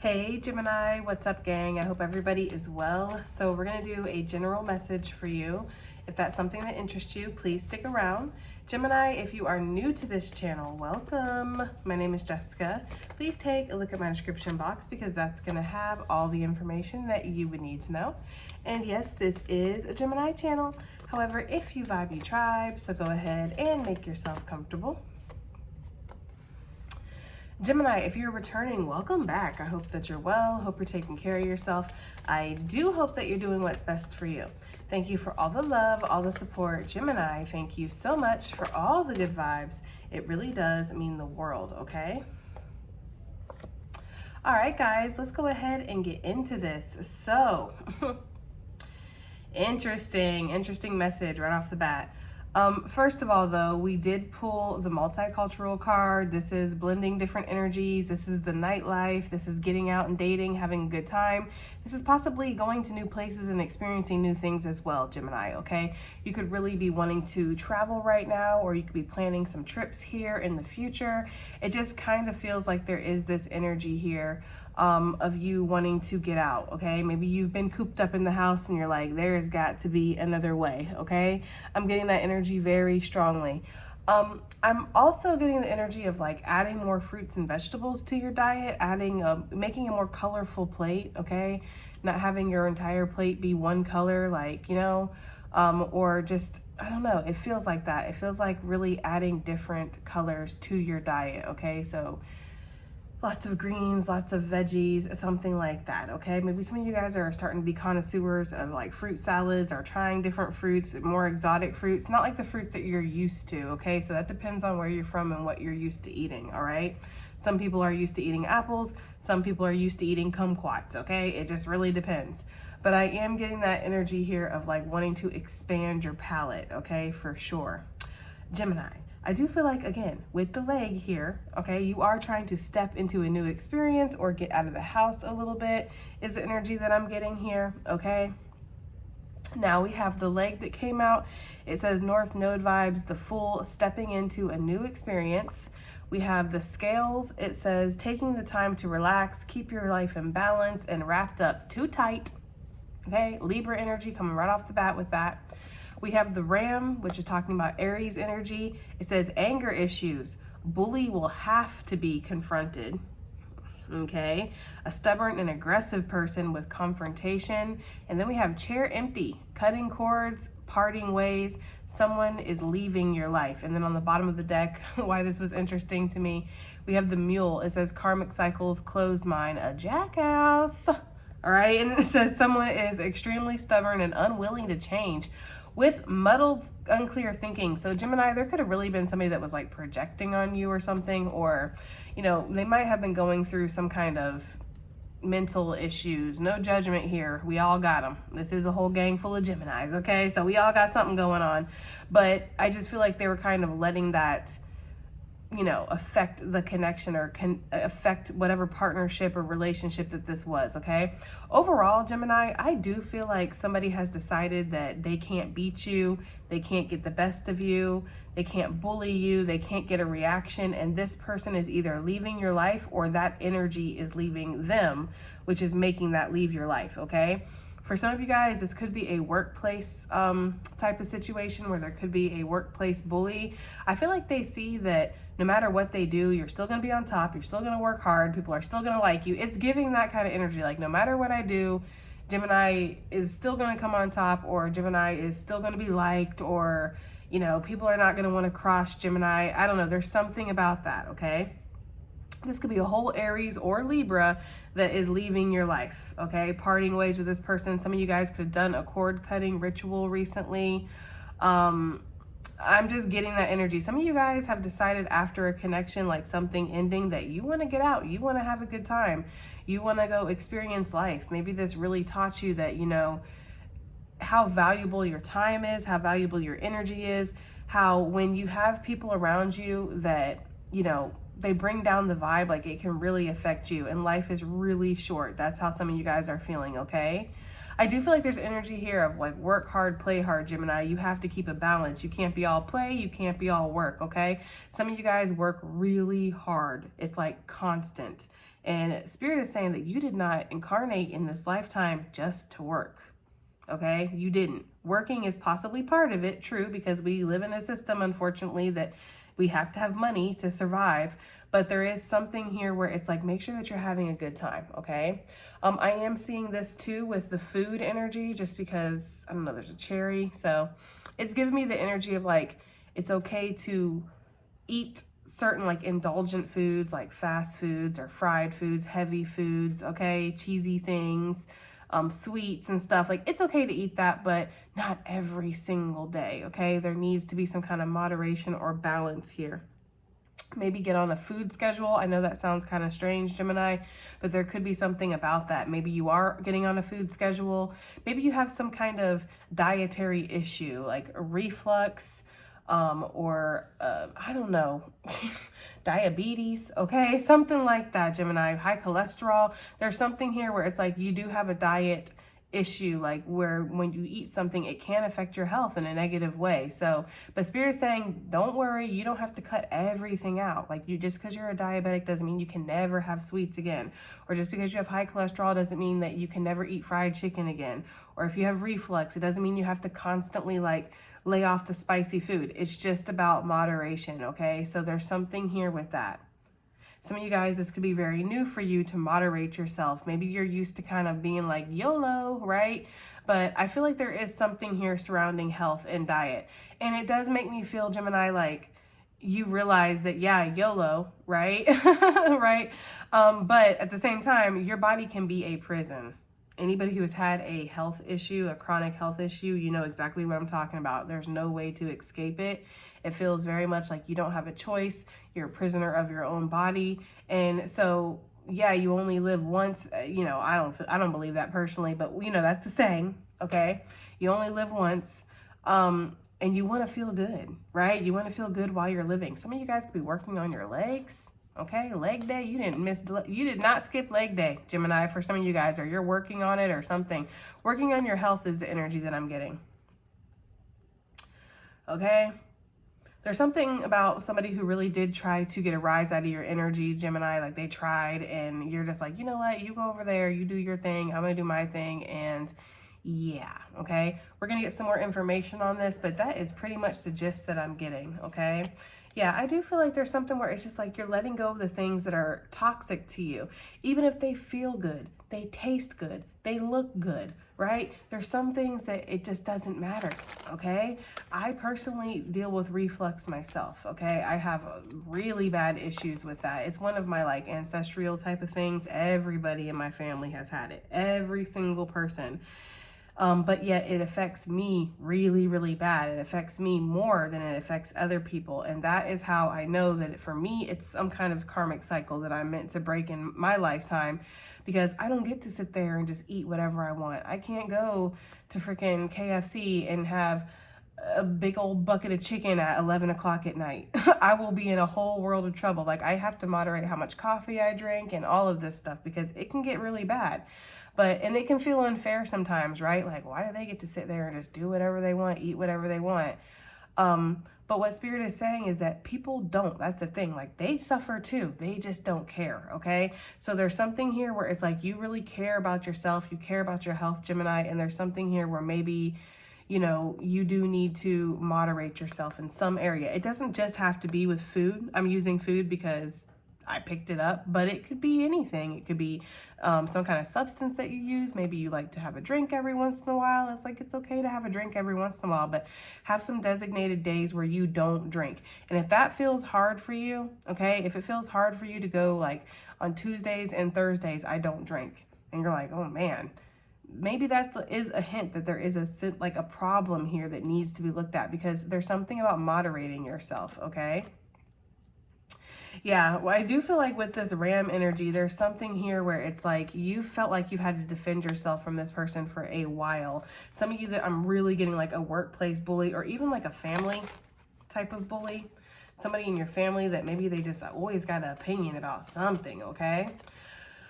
Hey Gemini, what's up gang? I hope everybody is well. So we're going to do a general message for you. If that's something that interests you, please stick around. Gemini, if you are new to this channel, welcome. My name is Jessica. Please take a look at my description box because that's going to have all the information that you would need to know. And yes, this is a Gemini channel. However, if you vibe, you tribe, so go ahead and make yourself comfortable. Gemini, if you're returning, welcome back. I hope that you're well. Hope you're taking care of yourself. I do hope that you're doing what's best for you. Thank you for all the love, all the support. Gemini, thank you so much for all the good vibes. It really does mean the world, okay? All right, guys, let's go ahead and get into this. So, interesting message right off the bat. First of all, though, we did pull the multicultural card. This is blending different energies. This is the nightlife. This is getting out and dating, having a good time. This is possibly going to new places and experiencing new things as well, Gemini, okay? You could really be wanting to travel right now, or you could be planning some trips here in the future. It just kind of feels like there is this energy here of you wanting to get out, okay? Maybe you've been cooped up in the house and you're like, there's got to be another way, okay? I'm getting that energy very strongly. I'm also getting the energy of like adding more fruits and vegetables to your diet, making a more colorful plate, okay? Not having your entire plate be one color, like, you know, or just, I don't know, it feels like that. It feels like really adding different colors to your diet, okay? So lots of greens, lots of veggies, something like that, okay? Maybe some of you guys are starting to be connoisseurs of like fruit salads or trying different fruits, more exotic fruits, not like the fruits that you're used to, okay? So that depends on where you're from and what you're used to eating, all right? Some people are used to eating apples, some people are used to eating kumquats, okay? It just really depends. But I am getting that energy here of like wanting to expand your palate, okay, for sure. Gemini, I do feel like, again, with the leg here, okay, you are trying to step into a new experience or get out of the house a little bit is the energy that I'm getting here, okay? Now we have the leg that came out. It says North Node vibes, the Fool, stepping into a new experience. We have the scales. It says taking the time to relax, keep your life in balance, and wrapped up too tight, okay? Libra energy coming right off the bat with that. We have the Ram, which is talking about Aries energy. It says anger issues. Bully will have to be confronted. Okay. A stubborn and aggressive person with confrontation. And then we have chair empty, cutting cords, parting ways. Someone is leaving your life. And then on the bottom of the deck, why this was interesting to me, we have the Mule. It says karmic cycles, closed mind, a jackass. All right. And it says someone is extremely stubborn and unwilling to change, with muddled, unclear thinking. So Gemini, there could have really been somebody that was like projecting on you or something, or, you know, they might have been going through some kind of mental issues. No judgment here. We all got them. This is a whole gang full of Geminis, okay? So we all got something going on. But I just feel like they were kind of letting that, you know, affect the connection or affect whatever partnership or relationship that this was, okay? Overall, Gemini, I do feel like somebody has decided that they can't beat you, they can't get the best of you, they can't bully you, they can't get a reaction, and this person is either leaving your life or that energy is leaving them, which is making that leave your life, okay? For some of you guys, this could be a workplace type of situation where there could be a workplace bully. I feel like they see that no matter what they do, you're still going to be on top. You're still going to work hard. People are still going to like you. It's giving that kind of energy. Like no matter what I do, Gemini is still going to come on top, or Gemini is still going to be liked, or, you know, people are not going to want to cross Gemini. I don't know. There's something about that, okay? This could be a whole Aries or Libra that is leaving your life, okay? Parting ways with this person. Some of you guys could have done a cord cutting ritual recently. I'm just getting that energy. Some of you guys have decided after a connection, like something ending, that you want to get out. You want to have a good time. You want to go experience life. Maybe this really taught you that, you know, how valuable your time is, how valuable your energy is, how when you have people around you that, you know, they bring down the vibe, like it can really affect you, and life is really short. That's how some of you guys are feeling, okay? I do feel like there's energy here of like work hard, play hard, Gemini. You have to keep a balance. You can't be all play, you can't be all work, okay? Some of you guys work really hard. It's like constant. And Spirit is saying that you did not incarnate in this lifetime just to work, okay? You didn't. Working is possibly part of it, true, because we live in a system, unfortunately, that we have to have money to survive. But there is something here where it's like, make sure that you're having a good time, okay? I am seeing this too with the food energy, just because, I don't know, there's a cherry. So it's giving me the energy of like, it's okay to eat certain like indulgent foods, like fast foods or fried foods, heavy foods, okay? Cheesy things, sweets and stuff. Like, it's okay to eat that, but not every single day, okay? There needs to be some kind of moderation or balance here. Maybe get on a food schedule. I know that sounds kind of strange, Gemini, but there could be something about that. Maybe you are getting on a food schedule. Maybe you have some kind of dietary issue, like a reflux, or I don't know, diabetes, okay? Something like that, Gemini. High cholesterol. There's something here where it's like you do have a diet issue, like where when you eat something, it can affect your health in a negative way. So, but Spirit is saying, don't worry, you don't have to cut everything out. Like, you, just because you're a diabetic doesn't mean you can never have sweets again. Or just because you have high cholesterol doesn't mean that you can never eat fried chicken again. Or if you have reflux, it doesn't mean you have to constantly like lay off the spicy food. It's just about moderation, okay? So there's something here with that. Some of you guys, this could be very new for you to moderate yourself. Maybe you're used to kind of being like YOLO, right? But I feel like there is something here surrounding health and diet. And it does make me feel, Gemini, like you realize that, yeah, YOLO, right? Right? But at the same time, your body can be a prison. Anybody who has had a health issue, a chronic health issue, you know exactly what I'm talking about. There's no way to escape it. It feels very much like you don't have a choice. You're a prisoner of your own body. And so, yeah, you only live once. You know, I don't believe that personally, but you know, that's the saying, okay? You only live once. And you want to feel good, right? You want to feel good while you're living. Some of you guys could be working on your legs. Okay, leg day, you did not skip leg day, Gemini, for some of you guys, or you're working on it or something. Working on your health is the energy that I'm getting. Okay, there's something about somebody who really did try to get a rise out of your energy, Gemini, like they tried, and you're just like, you know what, you go over there, you do your thing, I'm gonna do my thing, and yeah, okay? We're gonna get some more information on this, but that is pretty much the gist that I'm getting, okay? Yeah, I do feel like there's something where it's just like you're letting go of the things that are toxic to you. Even if they feel good, they taste good, they look good, right? There's some things that it just doesn't matter, okay? I personally deal with reflux myself, okay? I have really bad issues with that. It's one of my like ancestral type of things. Everybody in my family has had it. Every single person. But yet it affects me really, really bad. It affects me more than it affects other people. And that is how I know that for me, it's some kind of karmic cycle that I'm meant to break in my lifetime, because I don't get to sit there and just eat whatever I want. I can't go to freaking KFC and have a big old bucket of chicken at 11 o'clock at night. I will be in a whole world of trouble. Like, I have to moderate how much coffee I drink and all of this stuff, because it can get really bad. And it can feel unfair sometimes, right? Like, why do they get to sit there and just do whatever they want, eat whatever they want? But what Spirit is saying is that people don't. That's the thing. Like, they suffer too. They just don't care, okay? So there's something here where it's like you really care about yourself. You care about your health, Gemini. And there's something here where maybe, you know, you do need to moderate yourself in some area. It doesn't just have to be with food. I'm using food because I picked it up, but it could be anything. It could be some kind of substance that you use. Maybe you like to have a drink every once in a while. It's like, it's okay to have a drink every once in a while, but have some designated days where you don't drink. And if that feels hard for you, okay, if it feels hard for you to go like on Tuesdays and Thursdays, I don't drink, and you're like, oh man, maybe that is a hint that there is a problem here that needs to be looked at, because there's something about moderating yourself, okay? Yeah, well, I do feel like with this Ram energy, there's something here where it's like you felt like you've had to defend yourself from this person for a while. Some of you that I'm really getting like a workplace bully, or even like a family type of bully. Somebody in your family that maybe they just always got an opinion about something, okay?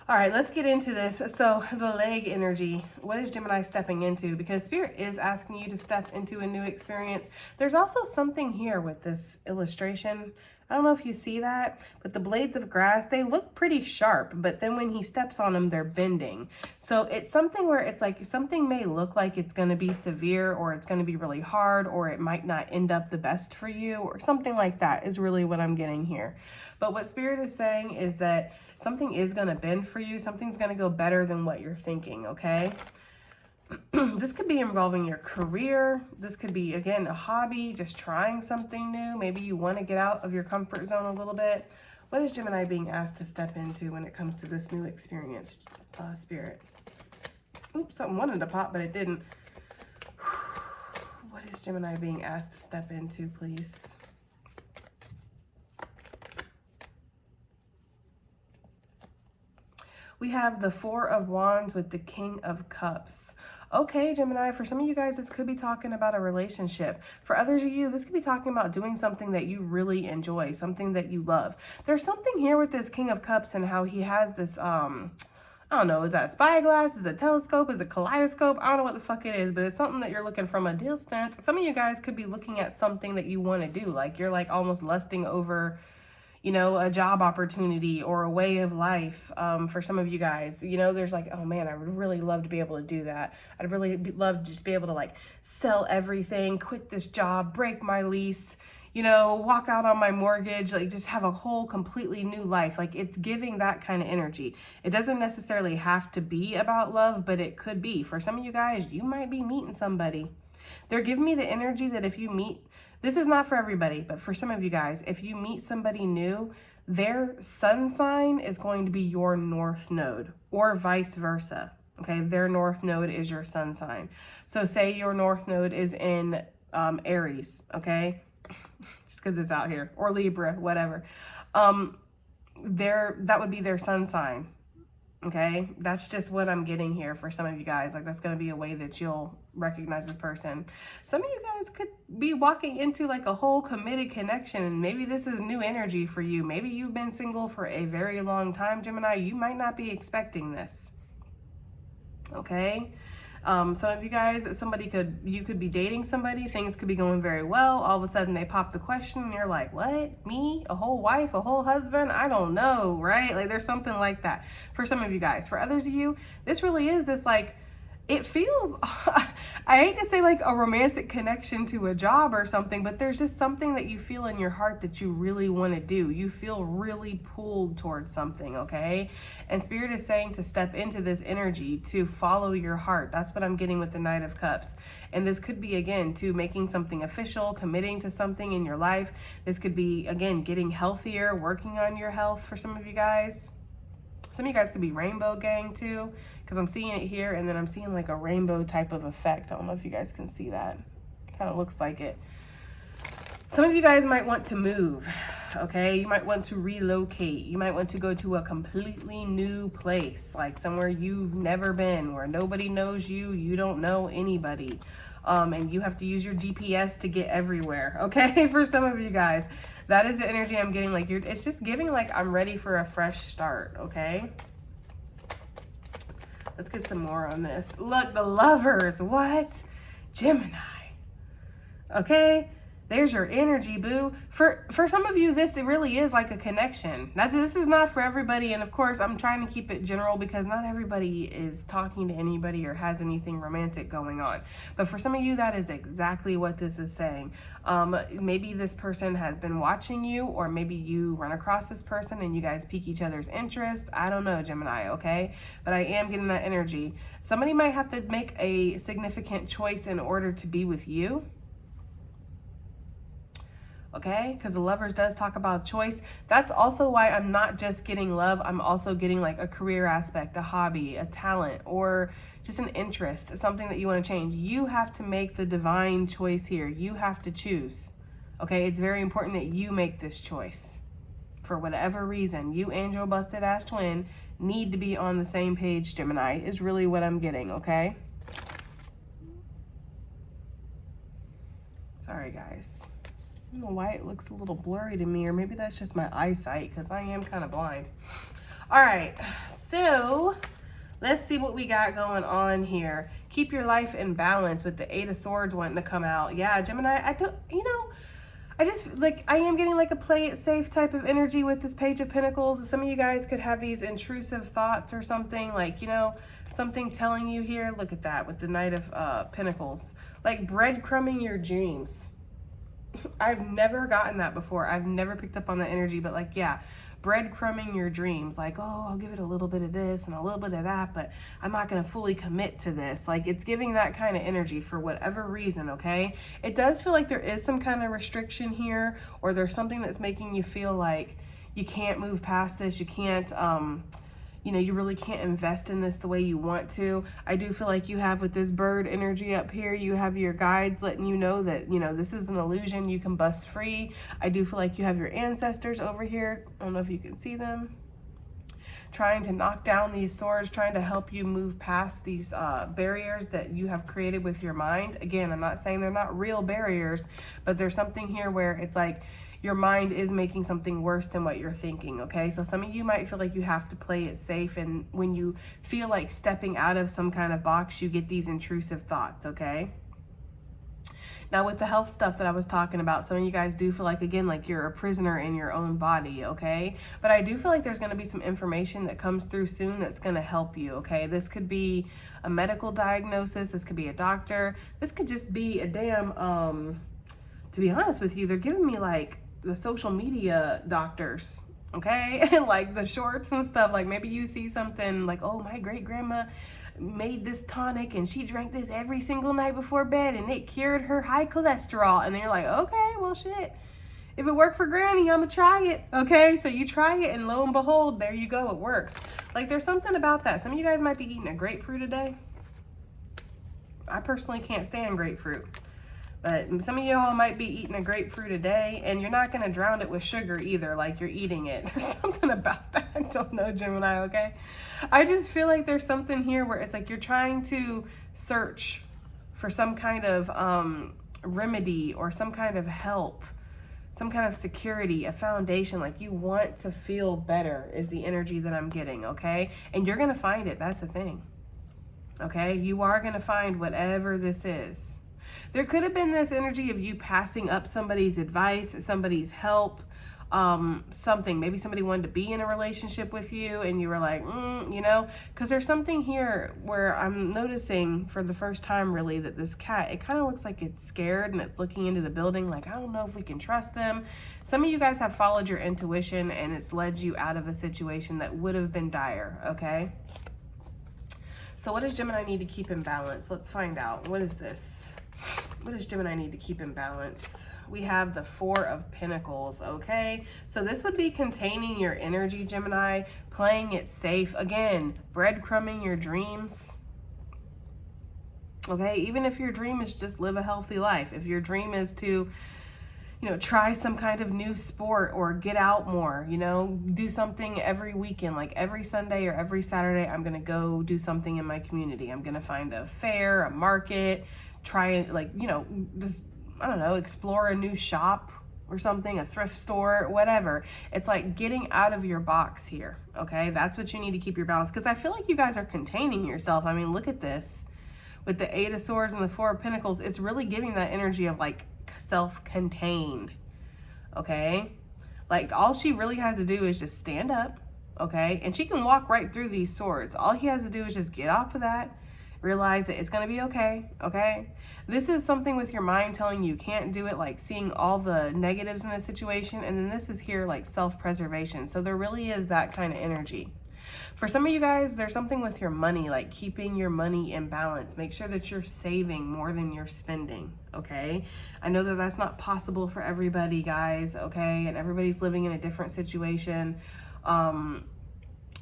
All right, let's get into this. So the leg energy, what is Gemini stepping into? Because Spirit is asking you to step into a new experience. There's also something here with this illustration. I don't know if you see that, but the blades of grass, they look pretty sharp, but then when he steps on them, they're bending. So it's something where it's like something may look like it's going to be severe, or it's going to be really hard, or it might not end up the best for you, or something like that is really what I'm getting here. But what Spirit is saying is that something is going to bend for you. Something's going to go better than what you're thinking, okay? This could be involving your career. This could be, again, a hobby, just trying something new. Maybe you want to get out of your comfort zone a little bit. What is Gemini being asked to step into when it comes to this new experience, Spirit? Oops, something wanted to pop, but it didn't. What is Gemini being asked to step into, please? We have the Four of Wands with the King of Cups. Okay, Gemini, for some of you guys, this could be talking about a relationship. For others of you, this could be talking about doing something that you really enjoy, something that you love. There's something here with this King of Cups and how he has this, I don't know, is that a spyglass? Is it a telescope? Is it a kaleidoscope? I don't know what the fuck it is, but it's something that you're looking from a distance. Some of you guys could be looking at something that you want to do. Like you're like almost lusting over, you know, a job opportunity or a way of life. For some of you guys, you know, there's like, oh man, I would really love to be able to do that. I'd really love to just be able to like sell everything, quit this job, break my lease, you know, walk out on my mortgage, like just have a whole completely new life. Like it's giving that kind of energy. It doesn't necessarily have to be about love, but it could be. For some of you guys, you might be meeting somebody. They're giving me the energy that if you meet, this is not for everybody, but for some of you guys, if you meet somebody new, their sun sign is going to be your north node or vice versa. Okay, their north node is your sun sign. So say your north node is in Aries, okay? Just because it's out here, or Libra, whatever. That would be their sun sign. Okay, that's just what I'm getting here for some of you guys. Like that's going to be a way that you'll recognize this person. Some of you guys could be walking into like a whole committed connection, and maybe this is new energy for you. Maybe you've been single for a very long time, Gemini. You might not be expecting this. Okay. Some of you guys, you could be dating somebody, things could be going very well. All of a sudden they pop the question and you're like, what? Me? A whole wife? A whole husband? I don't know, right? Like there's something like that for some of you guys. For others of you, this really is this like, it feels, I hate to say like a romantic connection to a job or something, but there's just something that you feel in your heart that you really want to do. You feel really pulled towards something, okay? And Spirit is saying to step into this energy, to follow your heart. That's what I'm getting with the Knight of Cups. And this could be, again, to making something official, committing to something in your life. This could be, again, getting healthier, working on your health for some of you guys. Some of you guys could be rainbow gang too, because I'm seeing it here and then I'm seeing like a rainbow type of effect. I don't know if you guys can see that. It kind of looks like it. Some of you guys might want to move, okay? You might want to relocate. You might want to go to a completely new place, like somewhere you've never been, where nobody knows you, you don't know anybody. And you have to use your GPS to get everywhere, okay? For some of you guys, that is the energy I'm getting. Like it's just giving like I'm ready for a fresh start, okay? Let's get some more on this. Look, the Lovers. What? Gemini. Okay? There's your energy, boo. For some of you, this really is like a connection. Now, this is not for everybody. And of course, I'm trying to keep it general because not everybody is talking to anybody or has anything romantic going on. But for some of you, that is exactly what this is saying. Maybe this person has been watching you, or maybe you run across this person and you guys pique each other's interest. I don't know, Gemini, okay? But I am getting that energy. Somebody might have to make a significant choice in order to be with you. Okay, because the Lovers does talk about choice. That's also why I'm not just getting love. I'm also getting like a career aspect, a hobby, a talent, or just an interest, something that you want to change. You have to make the divine choice here. You have to choose. Okay, it's very important that you make this choice. For whatever reason, you and your busted ass twin need to be on the same page, Gemini, is really what I'm getting, okay? Sorry, guys. I don't know why it looks a little blurry to me, or maybe that's just my eyesight because I am kind of blind. All right, So let's see what we got going on here. Keep your life in balance with the Eight of Swords wanting to come out. Yeah, Gemini, I just, like, I am getting like a play it safe type of energy with this Page of Pentacles. Some of you guys could have these intrusive thoughts or something, like, something telling you here. Look at that with the Knight of Pentacles. Like breadcrumbing your dreams. I've never gotten that before. I've never picked up on that energy, but like, yeah, breadcrumbing your dreams. Like, oh, I'll give it a little bit of this and a little bit of that, but I'm not going to fully commit to this. Like, it's giving that kind of energy for whatever reason, okay? It does feel like there is some kind of restriction here, or there's something that's making you feel like you can't move past this. You can't, you really can't invest in this the way you want to. I do feel like you have, with this bird energy up here, you have your guides letting you know that, this is an illusion. You can bust free. I do feel like you have your ancestors over here. I don't know if you can see them. Trying to knock down these swords, trying to help you move past these barriers that you have created with your mind. Again, I'm not saying they're not real barriers, but there's something here where it's like, your mind is making something worse than what you're thinking, okay? So some of you might feel like you have to play it safe, and when you feel like stepping out of some kind of box, you get these intrusive thoughts, okay? Now with the health stuff that I was talking about, some of you guys do feel like, again, like you're a prisoner in your own body, okay? But I do feel like there's gonna be some information that comes through soon that's gonna help you, okay? This could be a medical diagnosis, this could be a doctor, this could just be a damn, to be honest with you, they're giving me like the social media doctors, okay? Like the shorts and stuff. Like maybe you see something like, oh, my great grandma made this tonic and she drank this every single night before bed and it cured her high cholesterol. And then you're like, okay, well, shit. If it worked for Granny, I'm gonna try it, okay? So you try it and lo and behold, there you go, it works. Like there's something about that. Some of you guys might be eating a grapefruit a day. I personally can't stand grapefruit. But some of y'all might be eating a grapefruit a day, and you're not going to drown it with sugar either, like you're eating it. There's something about that. I don't know, Gemini, okay? I just feel like there's something here where it's like you're trying to search for some kind of remedy or some kind of help, some kind of security, a foundation. Like you want to feel better is the energy that I'm getting, okay? And you're going to find it. That's the thing, okay? You are going to find whatever this is. There could have been this energy of you passing up somebody's advice, somebody's help, something. Maybe somebody wanted to be in a relationship with you and you were like, because there's something here where I'm noticing for the first time really that this cat, it kind of looks like it's scared and it's looking into the building like, I don't know if we can trust them. Some of you guys have followed your intuition and it's led you out of a situation that would have been dire, okay? So what does Gemini need to keep in balance? Let's find out. What is this? What does Gemini need to keep in balance? We have the Four of Pentacles, okay? So this would be containing your energy, Gemini, playing it safe. Again, breadcrumbing your dreams, okay? Even if your dream is just live a healthy life. If your dream is to, try some kind of new sport or get out more, do something every weekend, like every Sunday or every Saturday, I'm going to go do something in my community. I'm going to find a fair, a market, try it, like, just, I don't know, explore a new shop or something, a thrift store, whatever. It's like getting out of your box here, okay? That's what you need to keep your balance, because I feel like you guys are containing yourself. I mean, look at this. With the Eight of Swords and the Four of Pentacles, it's really giving that energy of like self-contained, okay? Like all she really has to do is just stand up, okay? And she can walk right through these swords. All he has to do is just get off of that, realize that it's going to be okay, okay? This is something with your mind telling you can't do it, like seeing all the negatives in a situation, and then this is here like self-preservation. So there really is that kind of energy. For some of you guys, there's something with your money, like keeping your money in balance. Make sure that you're saving more than you're spending, okay? I know that that's not possible for everybody, guys, okay? And everybody's living in a different situation.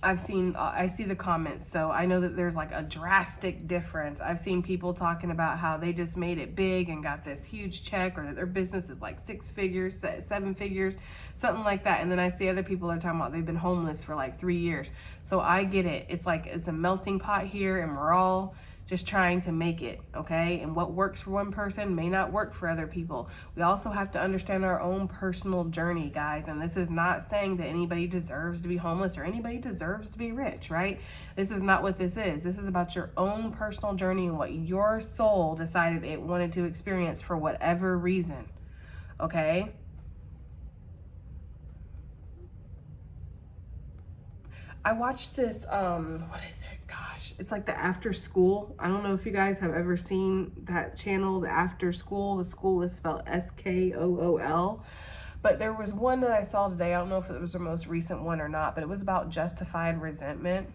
I see the comments, so I know that there's like a drastic difference. I've seen people talking about how they just made it big and got this huge check, or that their business is like 6 figures, 7 figures, something like that. And then I see other people that are talking about they've been homeless for like 3 years. So I get it. It's like, it's a melting pot here, and we're all just trying to make it, okay? And what works for one person may not work for other people. We also have to understand our own personal journey, guys. And this is not saying that anybody deserves to be homeless or anybody deserves to be rich, right? This is not what this is. This is about your own personal journey and what your soul decided it wanted to experience for whatever reason, okay? I watched this, what is it? Gosh, it's like the After School. I don't know if you guys have ever seen that channel, the After School. The school is spelled SKOOL. But there was one that I saw today. I don't know if it was the most recent one or not, but it was about justified resentment.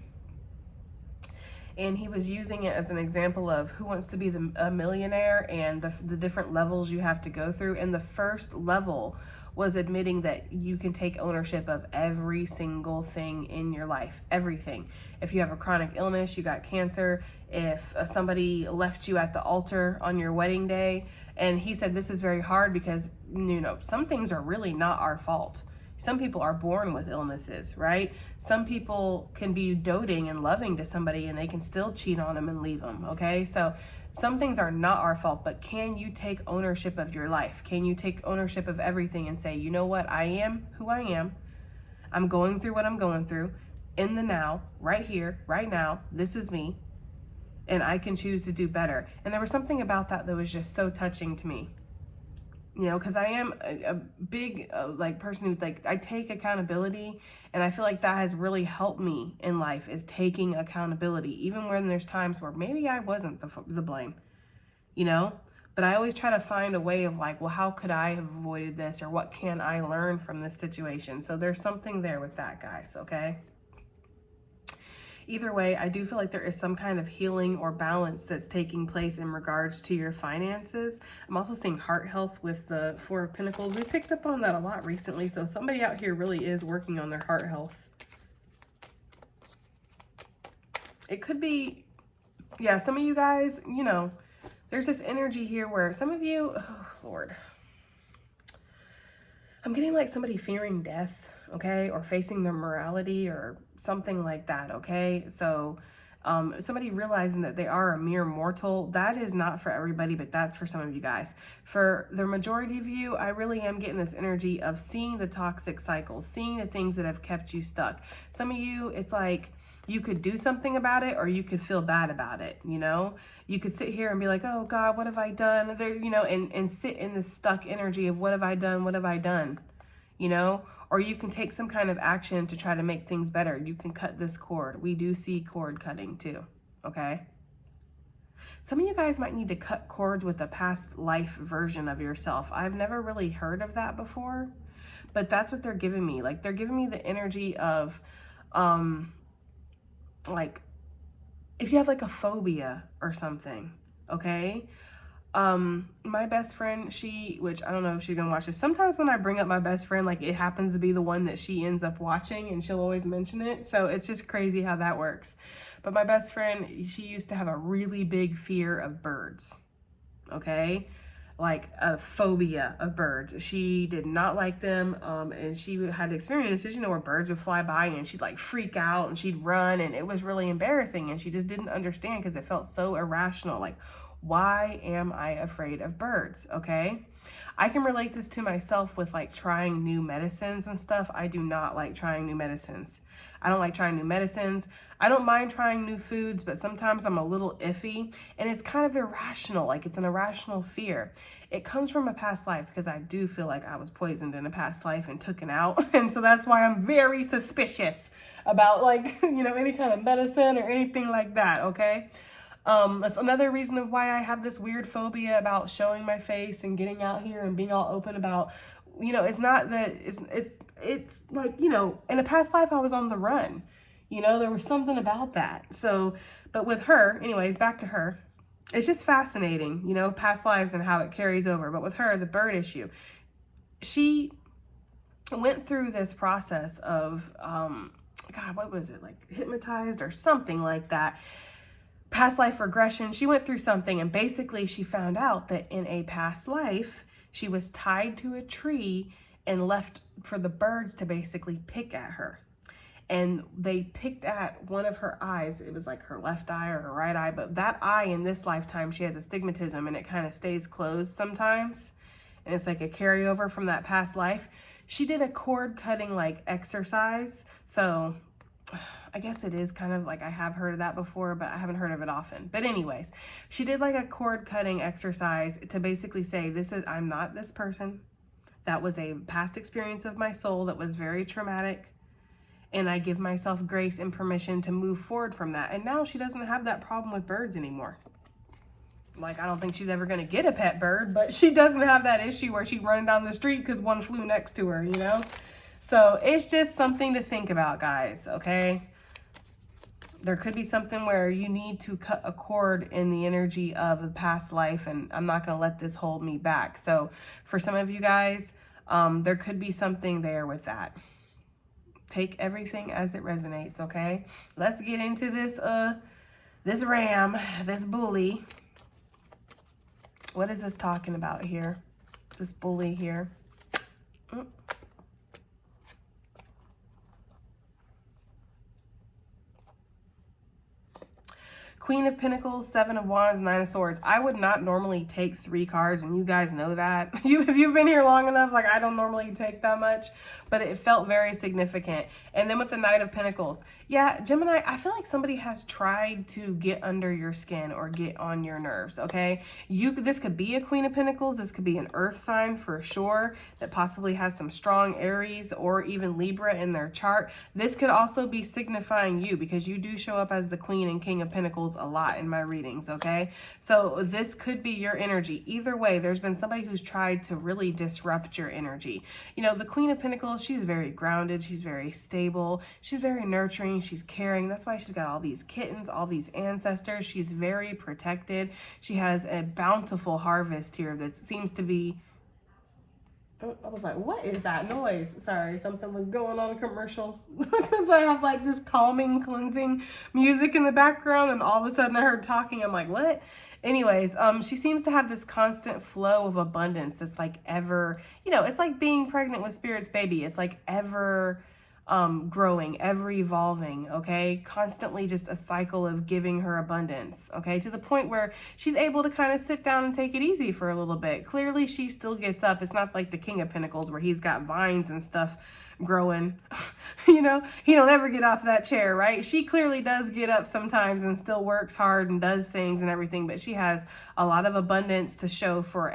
And he was using it as an example of Who Wants to Be a Millionaire and the different levels you have to go through. And the first level was admitting that you can take ownership of every single thing in your life, everything. If you have a chronic illness, you got cancer, if somebody left you at the altar on your wedding day. And he said this is very hard because, you know, some things are really not our fault. Some people are born with illnesses, right? Some people can be doting and loving to somebody and they can still cheat on them and leave them, okay? So some things are not our fault, but can you take ownership of your life? Can you take ownership of everything and say, you know what? I am who I am. I'm going through what I'm going through in the now, right here, right now. This is me, and I can choose to do better. And there was something about that that was just so touching to me. You know, because I am a big like person who like I take accountability, and I feel like that has really helped me in life, is taking accountability, even when there's times where maybe I wasn't the blame, you know. But I always try to find a way of like, well, how could I have avoided this, or what can I learn from this situation? So there's something there with that, guys. Okay. Either way, I do feel like there is some kind of healing or balance that's taking place in regards to your finances. I'm also seeing heart health with the Four of Pentacles. We picked up on that a lot recently. So somebody out here really is working on their heart health. It could be, yeah, some of you guys, you know, there's this energy here where some of you, oh Lord, I'm getting like somebody fearing death, okay, or facing their morality or something like that, okay? So somebody realizing that they are a mere mortal, that is not for everybody, but that's for some of you guys. For the majority of you, I really am getting this energy of seeing the toxic cycles, seeing the things that have kept you stuck. Some of you, it's like you could do something about it, or you could feel bad about it, you know? You could sit here and be like, oh God, what have I done? There, you know, and sit in this stuck energy of what have I done? What have I done? You know? Or you can take some kind of action to try to make things better. You can cut this cord. We do see cord cutting too, okay? Some of you guys might need to cut cords with a past life version of yourself. I've never really heard of that before, but that's what they're giving me. Like, they're giving me the energy of, like, if you have like a phobia or something, okay? My best friend, which I don't know if she's gonna watch this. Sometimes when I bring up my best friend, like, it happens to be the one that she ends up watching, and she'll always mention it. So it's just crazy how that works. But my best friend, she used to have a really big fear of birds, okay? Like a phobia of birds. She did not like them, and she had experiences, you know, where birds would fly by and she'd like freak out and she'd run, and it was really embarrassing, and she just didn't understand because it felt so irrational. Like, why am I afraid of birds? Okay. I can relate this to myself with like trying new medicines and stuff. I do not like trying new medicines. I don't like trying new medicines. I don't mind trying new foods, but sometimes I'm a little iffy, and it's kind of irrational. Like, it's an irrational fear. It comes from a past life, because I do feel like I was poisoned in a past life and taken out. And so that's why I'm very suspicious about, like, you know, any kind of medicine or anything like that. Okay. That's another reason of why I have this weird phobia about showing my face and getting out here and being all open about, you know, it's not that it's like, you know, in a past life I was on the run, you know, there was something about that. So, but with her, anyways, back to her, it's just fascinating, you know, past lives and how it carries over. But with her, the bird issue, she went through this process of, God, what was it, like hypnotized or something like that? Past life regression. She went through something, and basically she found out that in a past life, she was tied to a tree and left for the birds to basically pick at her. and they picked at one of her eyes. It was like her left eye or her right eye, but that eye in this lifetime, she has astigmatism and it kind of stays closed sometimes. And it's like a carryover from that past life. She did a cord cutting like exercise. So I guess it is kind of like, I have heard of that before, but I haven't heard of it often. But anyways, she did like a cord cutting exercise to basically say, I'm not this person. That was a past experience of my soul that was very traumatic. And I give myself grace and permission to move forward from that. And now she doesn't have that problem with birds anymore. Like, I don't think she's ever going to get a pet bird, but she doesn't have that issue where she's running down the street because one flew next to her, you know? So it's just something to think about, guys, okay? There could be something where you need to cut a cord in the energy of the past life, and I'm not going to let this hold me back. So for some of you guys, there could be something there with that. Take everything as it resonates, okay? Let's get into this ram, this bully. What is this talking about here? This bully here. Queen of Pentacles, Seven of Wands, Nine of Swords. I would not normally take 3 cards, and you guys know that. If you've been here long enough, like, I don't normally take that much, but it felt very significant. And then with the Knight of Pentacles, yeah, Gemini, I feel like somebody has tried to get under your skin or get on your nerves, okay? This could be a Queen of Pentacles. This could be an earth sign for sure that possibly has some strong Aries or even Libra in their chart. This could also be signifying you, because you do show up as the Queen and King of Pentacles a lot in my readings, okay? So this could be your energy. Either way, there's been somebody who's tried to really disrupt your energy. You know, the Queen of Pentacles, she's very grounded, she's very stable, she's very nurturing, she's caring. That's why she's got all these kittens, all these ancestors. She's very protected. She has a bountiful harvest here that seems to be... I was like, what is that noise? Sorry, something was going on a commercial. Because I have like this calming, cleansing music in the background, and all of a sudden I heard talking. I'm like, what? Anyways, she seems to have this constant flow of abundance that's like ever, you know, it's like being pregnant with Spirit's baby. It's like ever growing, ever evolving, okay? Constantly just a cycle of giving her abundance, okay? To the point where she's able to kind of sit down and take it easy for a little bit. Clearly, she still gets up. It's not like the King of Pentacles where he's got vines and stuff growing. You know, he don't ever get off that chair, right? She clearly does get up sometimes and still works hard and does things and everything, but she has a lot of abundance to show for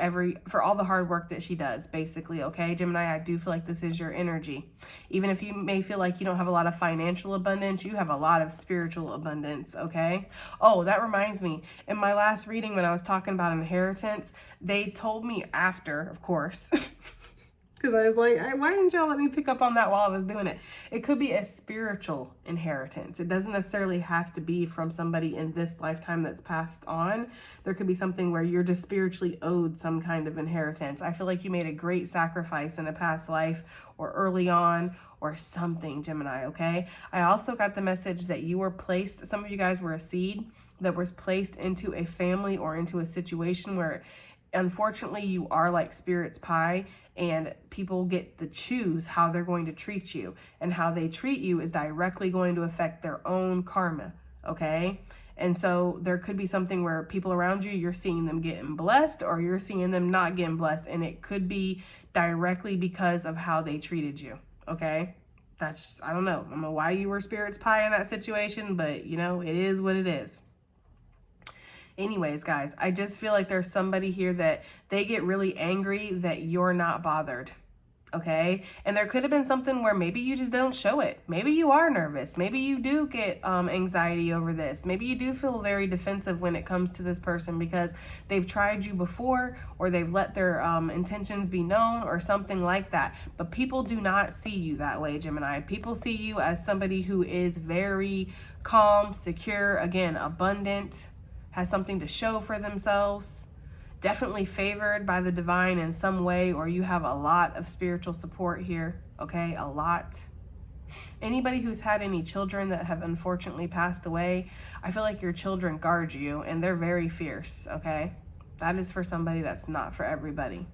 all the hard work that she does, basically, okay? Gemini, I do feel like this is your energy. Even if you may feel like you don't have a lot of financial abundance, you have a lot of spiritual abundance, okay? Oh, that reminds me. In my last reading, when I was talking about inheritance, they told me after, of course, because I was like, why didn't y'all let me pick up on that while I was doing it? It could be a spiritual inheritance. It doesn't necessarily have to be from somebody in this lifetime that's passed on. There could be something where you're just spiritually owed some kind of inheritance. I feel like you made a great sacrifice in a past life or early on or something, Gemini, okay? I also got the message that you were placed, some of you guys were a seed that was placed into a family or into a situation where unfortunately you are like Spirit's pie, and people get to choose how they're going to treat you, and how they treat you is directly going to affect their own karma, okay? And so there could be something where people around you, you're seeing them getting blessed or you're seeing them not getting blessed, and it could be directly because of how they treated you, okay? That's just, I don't know why you were Spirit's pie in that situation, but you know, it is what it is. Anyways, guys, I just feel like there's somebody here that they get really angry that you're not bothered, okay? And there could have been something where maybe you just don't show it. Maybe you are nervous. Maybe you do get anxiety over this. Maybe you do feel very defensive when it comes to this person because they've tried you before, or they've let their intentions be known or something like that. But people do not see you that way, Gemini. People see you as somebody who is very calm, secure, again, abundant, has something to show for themselves, definitely favored by the divine in some way, or you have a lot of spiritual support here, okay? A lot. Anybody who's had any children that have unfortunately passed away, I feel like your children guard you, and they're very fierce, okay? That is for somebody, that's not for everybody.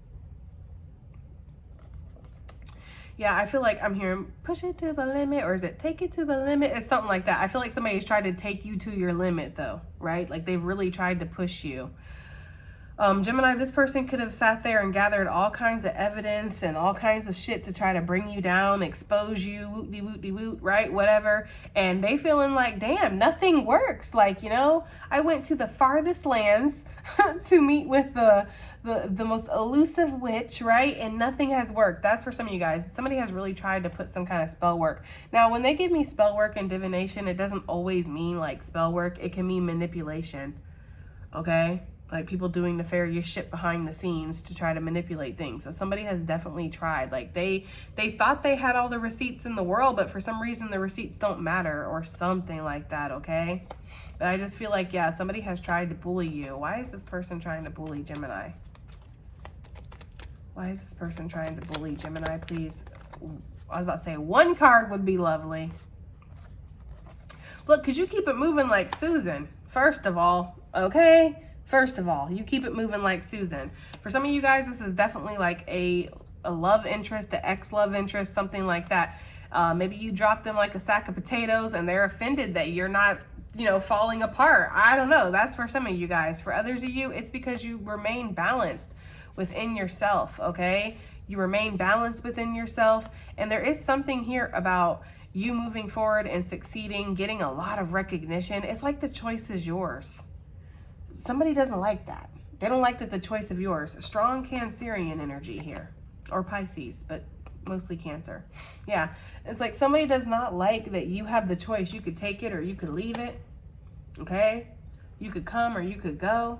Yeah, I feel like I'm hearing push it to the limit, or is it take it to the limit? It's something like that. I feel like somebody's tried to take you to your limit though, right? Like they've really tried to push you. Gemini, this person could have sat there and gathered all kinds of evidence and all kinds of shit to try to bring you down, expose you, woot-de-woot-de-woot, right? Whatever. And they feeling like, damn, nothing works. Like, you know, I went to the farthest lands to meet with the most elusive witch, right? And nothing has worked. That's for some of you guys. Somebody has really tried to put some kind of spell work. Now, when they give me spell work and divination, it doesn't always mean like spell work. It can mean manipulation, okay? Like people doing nefarious shit behind the scenes to try to manipulate things. So somebody has definitely tried. Like they thought they had all the receipts in the world, but for some reason the receipts don't matter or something like that, okay? But I just feel like, yeah, somebody has tried to bully you. Why is this person trying to bully Gemini? Why is this person trying to bully Gemini, please? I was about to say one card would be lovely. Look, because you keep it moving like Susan, first of all, okay? First of all, you keep it moving like Susan. For some of you guys, this is definitely like a love interest, an ex-love interest, something like that. Maybe you drop them like a sack of potatoes and they're offended that you're not, you know, falling apart. I don't know. That's for some of you guys. For others of you, it's because you remain balanced within yourself, okay? You remain balanced within yourself. And there is something here about you moving forward and succeeding, getting a lot of recognition. It's like the choice is yours. Somebody doesn't like that. They don't like that the choice of yours. Strong Cancerian energy here. Or Pisces, but mostly Cancer. Yeah. It's like somebody does not like that you have the choice. You could take it or you could leave it. Okay? You could come or you could go.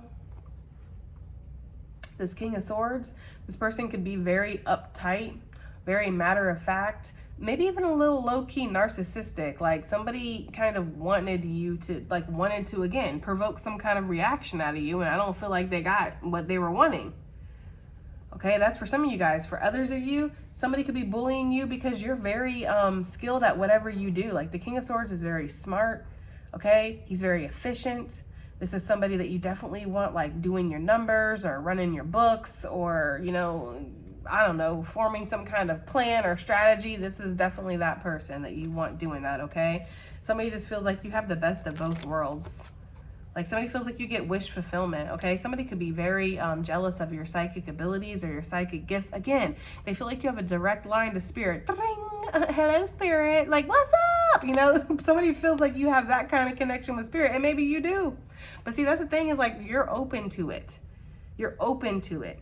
This King of Swords, this person could be very uptight, very matter of fact, maybe even a little low-key narcissistic. Like somebody kind of wanted you to, like wanted to, again, provoke some kind of reaction out of you, and I don't feel like they got what they were wanting. Okay, that's for some of you guys. For others of you, somebody could be bullying you because you're very skilled at whatever you do. Like the King of Swords is very smart, okay? He's very efficient. This is somebody that you definitely want, like doing your numbers or running your books or, you know, I don't know, forming some kind of plan or strategy. This is definitely that person that you want doing that, okay? Somebody just feels like you have the best of both worlds. Like somebody feels like you get wish fulfillment, okay? Somebody could be very jealous of your psychic abilities or your psychic gifts. Again, they feel like you have a direct line to spirit. Hello, spirit. Like, what's up? You know, somebody feels like you have that kind of connection with spirit, and maybe you do. But see, that's the thing is like you're open to it. You're open to it.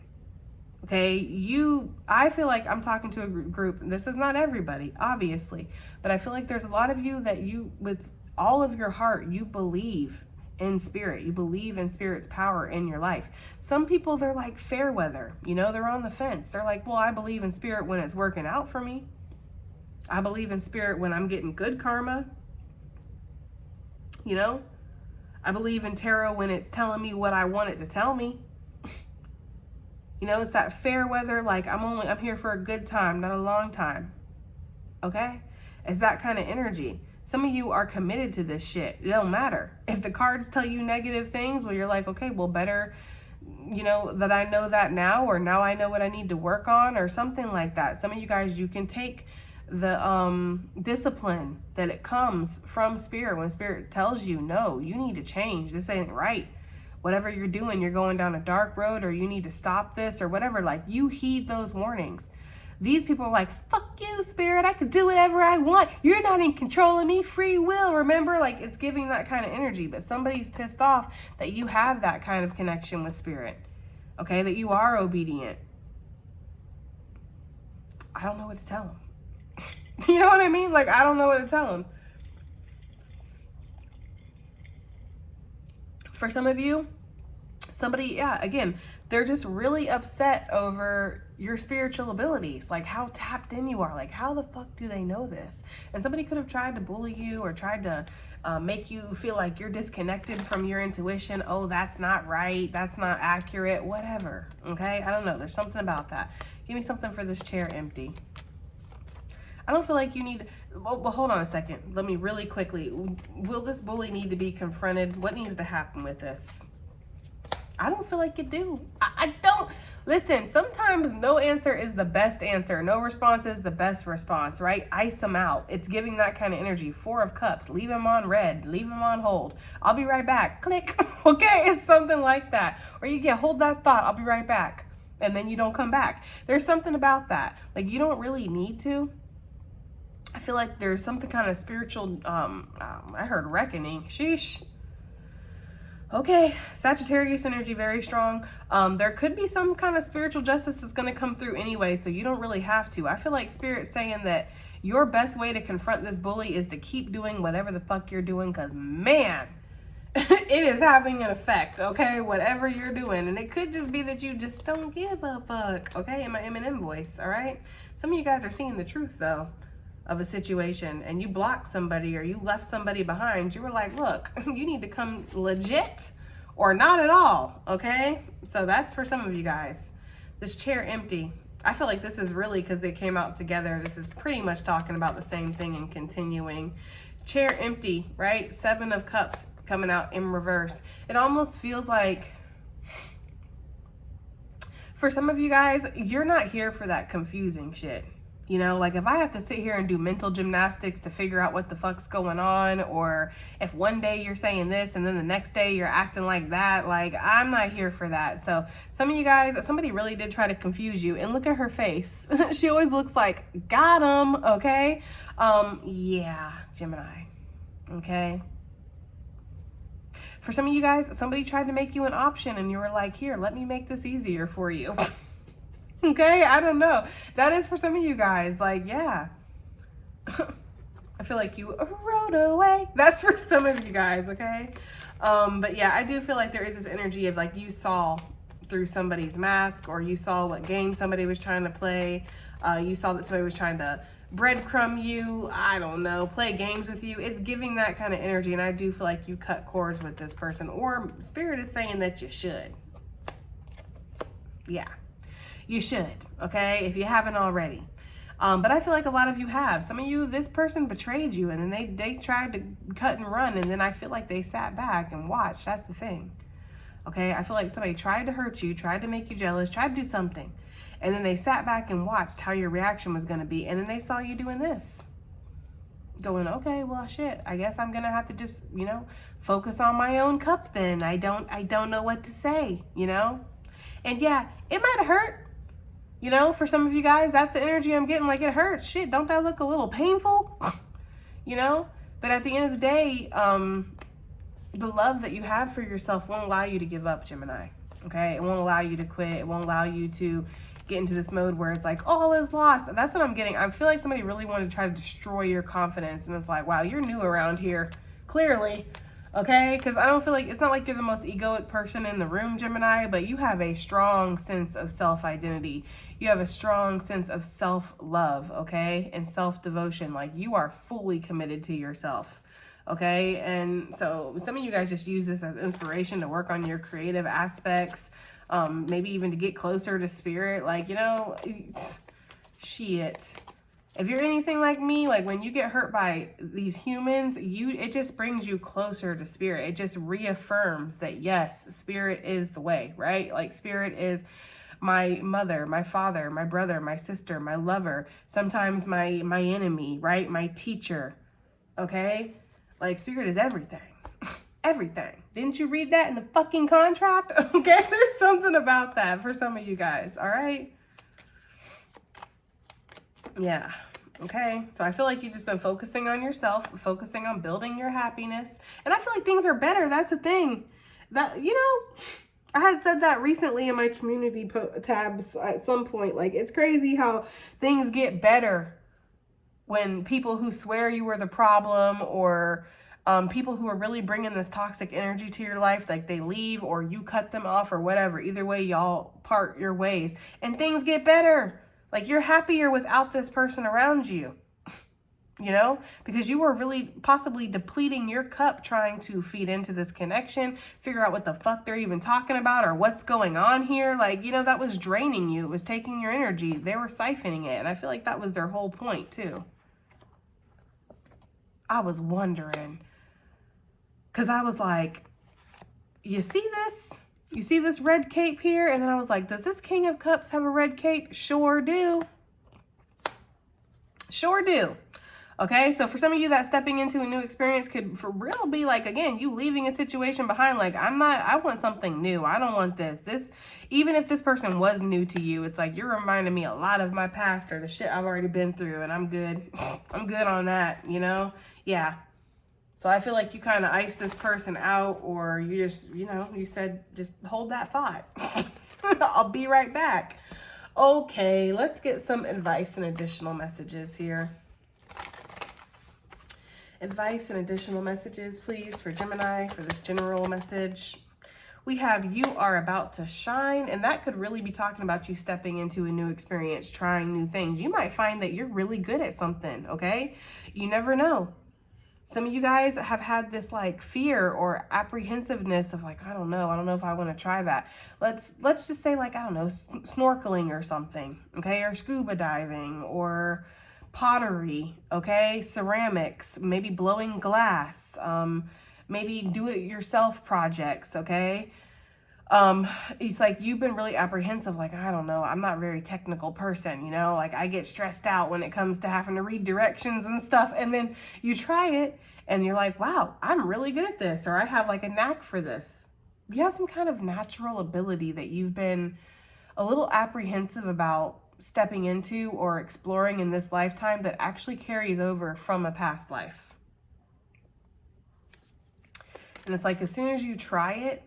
Okay, I feel like I'm talking to a group. This is not everybody, obviously, but I feel like there's a lot of you that you, with all of your heart, you believe in spirit. You believe in spirit's power in your life. Some people, they're like fair weather, you know, they're on the fence. They're like, well, I believe in spirit when it's working out for me. I believe in spirit when I'm getting good karma. You know, I believe in tarot when it's telling me what I want it to tell me. You know, it's that fair weather, like I'm here for a good time, not a long time. Okay? It's that kind of energy. Some of you are committed to this shit. It don't matter. If the cards tell you negative things, well, you're like, okay, well, better, you know, that I know that now, or now I know what I need to work on, or something like that. Some of you guys, you can take the discipline that it comes from spirit when spirit tells you, no, you need to change. This ain't right. Whatever you're doing, you're going down a dark road, or you need to stop this, or whatever. Like, you heed those warnings. These people are like, fuck you, spirit. I could do whatever I want. You're not in control of me. Free will, remember? Like, it's giving that kind of energy. But somebody's pissed off that you have that kind of connection with spirit. Okay? That you are obedient. I don't know what to tell them. You know what I mean? Like, I don't know what to tell them. For some of you, somebody, yeah, again, they're just really upset over your spiritual abilities, like how tapped in you are. Like, how the fuck do they know this? And somebody could have tried to bully you or tried to make you feel like you're disconnected from your intuition. Oh, that's not right. That's not accurate. Whatever. Okay? I don't know. There's something about that. Give me something for this chair empty. I don't feel like you need, well, hold on a second. Let me really quickly, will this bully need to be confronted? What needs to happen with this? I don't feel like you do. I don't, Listen, sometimes no answer is the best answer. No response is the best response, right? Ice them out. It's giving that kind of energy. 4 of Cups. Leave them on red. Leave them on hold. I'll be right back. Click. Okay? It's something like that. Or you get, hold that thought. I'll be right back. And then you don't come back. There's something about that. Like, you don't really need to. I feel like there's something kind of spiritual. I heard reckoning. Sheesh. Okay, Sagittarius energy, very strong. There could be some kind of spiritual justice that's going to come through anyway, so you don't really have to. I feel like Spirit's saying that your best way to confront this bully is to keep doing whatever the fuck you're doing, because, man, it is having an effect, okay? Whatever you're doing. And it could just be that you just don't give a fuck, okay? In my M&M voice, all right? Some of you guys are seeing the truth, though, of a situation, and you blocked somebody or you left somebody behind. You were like, look, you need to come legit or not at all, okay? So that's for some of you guys. This chair empty. I feel like this is really, because they came out together, this is pretty much talking about the same thing and continuing. Chair empty, right? 7 of Cups coming out in reverse. It almost feels like, for some of you guys, you're not here for that confusing shit. You know, like if I have to sit here and do mental gymnastics to figure out what the fuck's going on, or if one day you're saying this and then the next day you're acting like that, like I'm not here for that. So some of you guys, somebody really did try to confuse you, and look at her face. She always looks like, got him, okay? Yeah, Gemini, okay? For some of you guys, somebody tried to make you an option and you were like, here, let me make this easier for you. Okay, I don't know. That is for some of you guys. Like, yeah. I feel like you rode away. That's for some of you guys, okay? But yeah, I do feel like there is this energy of like you saw through somebody's mask, or you saw what game somebody was trying to play. You saw that somebody was trying to breadcrumb you. I don't know, play games with you. It's giving that kind of energy, and I do feel like you cut cords with this person, or Spirit is saying that you should. Yeah. You should, okay, if you haven't already. But I feel like a lot of you have. Some of you, this person betrayed you, and then they tried to cut and run, and then I feel like they sat back and watched. That's the thing, okay? I feel like somebody tried to hurt you, tried to make you jealous, tried to do something, and then they sat back and watched how your reaction was going to be, and then they saw you doing this. Going, okay, well, shit, I guess I'm going to have to just, you know, focus on my own cup then. I don't know what to say, you know? And yeah, it might have hurt. You know, for some of you guys, that's the energy I'm getting. Like, it hurts. Shit, don't that look a little painful? You know? But at the end of the day, the love that you have for yourself won't allow you to give up, Gemini. Okay? It won't allow you to quit. It won't allow you to get into this mode where it's like, all is lost. That's what I'm getting. I feel like somebody really wanted to try to destroy your confidence. And it's like, wow, you're new around here. Clearly. Okay, because I don't feel like, it's not like you're the most egoic person in the room, Gemini, but you have a strong sense of self-identity. You have a strong sense of self-love, okay, and self-devotion. Like, you are fully committed to yourself, okay? And so some of you guys just use this as inspiration to work on your creative aspects, maybe even to get closer to Spirit. Like, you know, shit. If you're anything like me, like when you get hurt by these humans, it just brings you closer to Spirit. It just reaffirms that, yes, Spirit is the way, right? Like, Spirit is my mother, my father, my brother, my sister, my lover, sometimes my enemy, right? My teacher, okay? Like, Spirit is everything. Everything. Didn't you read that in the fucking contract? Okay, there's something about that for some of you guys, all right? Yeah. Okay, so I feel like you've just been focusing on yourself, focusing on building your happiness. And I feel like things are better. That's the thing. That, you know, I had said that recently in my community tabs at some point. Like, it's crazy how things get better when people who swear you were the problem, or people who are really bringing this toxic energy to your life, like they leave or you cut them off or whatever. Either way, y'all part your ways and things get better. Like, you're happier without this person around you, you know, because you were really possibly depleting your cup trying to feed into this connection, figure out what the fuck they're even talking about or what's going on here. Like, you know, that was draining you. It was taking your energy. They were siphoning it. And I feel like that was their whole point too. I was wondering, because I was like, you see this? You see this red cape here? And then I was like, does this King of Cups have a red cape? Sure do. Sure do. Okay, so for some of you, that stepping into a new experience could for real be like, again, you leaving a situation behind. Like, I want something new. I don't want this. Even if this person was new to you, it's like, you're reminding me a lot of my past or the shit I've already been through, and I'm good. I'm good on that, you know? Yeah. So I feel like you kind of iced this person out, or you just, you know, you said, just hold that thought. I'll be right back. Okay, let's get some advice and additional messages here. Advice and additional messages, please, for Gemini, for this general message. We have, you are about to shine, and that could really be talking about you stepping into a new experience, trying new things. You might find that you're really good at something, okay? You never know. Some of you guys have had this like fear or apprehensiveness of like, I don't know if I want to try that. Let's just say like, I don't know, snorkeling or something, okay? Or scuba diving or pottery, okay? Ceramics, maybe blowing glass, maybe do-it-yourself projects, okay? It's like you've been really apprehensive, like, I don't know, I'm not a very technical person, you know, like I get stressed out when it comes to having to read directions and stuff, and then you try it and you're like, wow, I'm really good at this, or I have like a knack for this. You have some kind of natural ability that you've been a little apprehensive about stepping into or exploring in this lifetime that actually carries over from a past life. And it's like, as soon as you try it,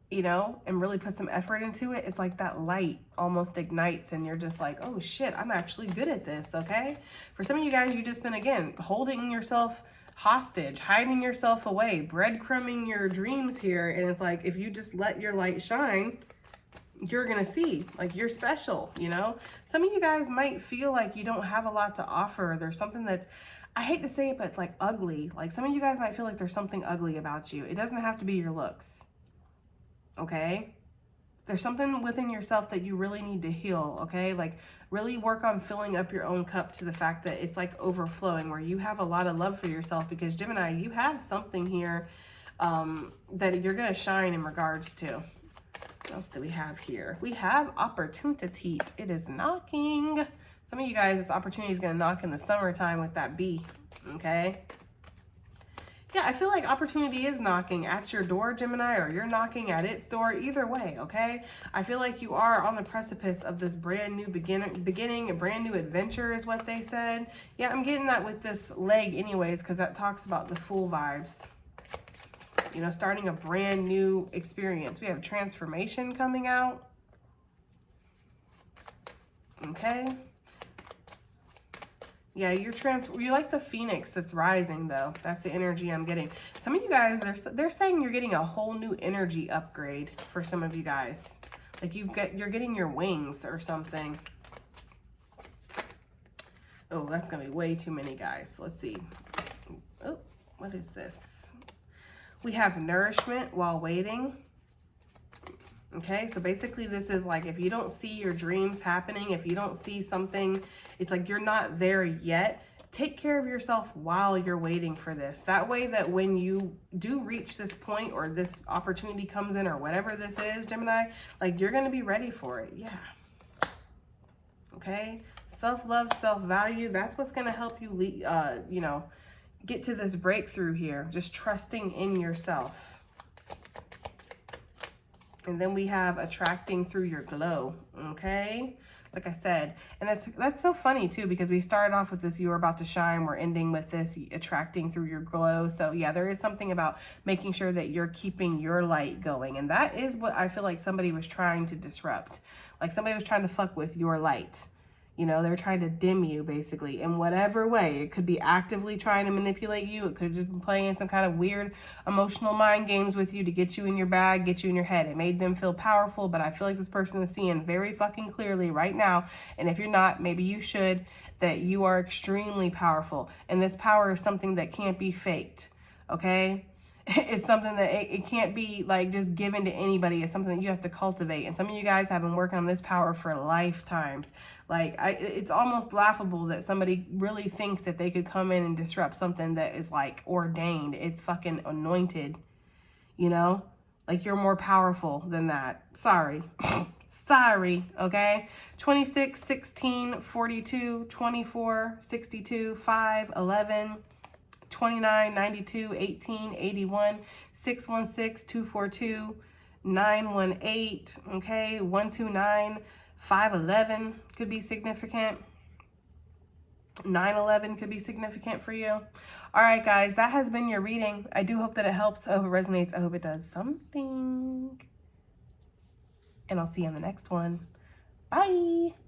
you know, and really put some effort into it, it's like that light almost ignites and you're just like, oh shit, I'm actually good at this, okay? For some of you guys, you've just been, again, holding yourself hostage, hiding yourself away, breadcrumbing your dreams here. And it's like, if you just let your light shine, you're gonna see, like, you're special, you know? Some of you guys might feel like you don't have a lot to offer. There's something that's, I hate to say it, but like ugly. Like some of you guys might feel like there's something ugly about you. It doesn't have to be your looks. Okay, there's something within yourself that you really need to heal. Okay, like really work on filling up your own cup to the fact that it's like overflowing, where you have a lot of love for yourself, because Gemini, you have something here that you're gonna shine in regards to. What else do we have here? We have opportunity. It is knocking. Some of you guys, this opportunity is gonna knock in the summertime with that bee. Okay. Yeah, I feel like opportunity is knocking at your door, Gemini, or you're knocking at its door. Either way, okay? I feel like you are on the precipice of this brand new beginning, a brand new adventure is what they said. Yeah, I'm getting that with this leg anyways, because that talks about the Fool vibes. You know, starting a brand new experience. We have transformation coming out. Okay. Yeah, you like the phoenix that's rising, though. That's the energy I'm getting. Some of you guys, they're saying you're getting a whole new energy upgrade for some of you guys. Like you're getting your wings or something. Oh, that's gonna be way too many, guys. Let's see. Oh, what is this? We have nourishment while waiting. Okay, so basically this is like, if you don't see your dreams happening, if you don't see something, it's like you're not there yet. Take care of yourself while you're waiting for this. That way that when you do reach this point, or this opportunity comes in, or whatever this is, Gemini, like you're going to be ready for it. Yeah. Okay. Self-love, self-value. That's what's going to help you, you know, get to this breakthrough here. Just trusting in yourself. And then we have attracting through your glow, okay? Like I said, and that's so funny too, because we started off with this, you are about to shine. We're ending with this, attracting through your glow. So yeah, there is something about making sure that you're keeping your light going. And that is what I feel like somebody was trying to disrupt. Like somebody was trying to fuck with your light. You know, they're trying to dim you basically in whatever way. It could be actively trying to manipulate you. It could have just been playing some kind of weird emotional mind games with you to get you in your bag, get you in your head. It made them feel powerful, but I feel like this person is seeing very fucking clearly right now. And if you're not, maybe you should, that you are extremely powerful. And this power is something that can't be faked, okay? It's something that it can't be like just given to anybody. It's something that you have to cultivate. And some of you guys have been working on this power for lifetimes. Like it's almost laughable that somebody really thinks that they could come in and disrupt something that is like ordained. It's fucking anointed, you know? Like you're more powerful than that. Sorry. Sorry, okay? 26, 16, 42, 24, 62, 5, 11, 29, 92, 18, 81, 616, 242, 918, okay? 129, 511 could be significant. 9/11 could be significant for you. All right, guys, that has been your reading. I do hope that it helps. I hope it resonates. I hope it does something. And I'll see you in the next one. Bye.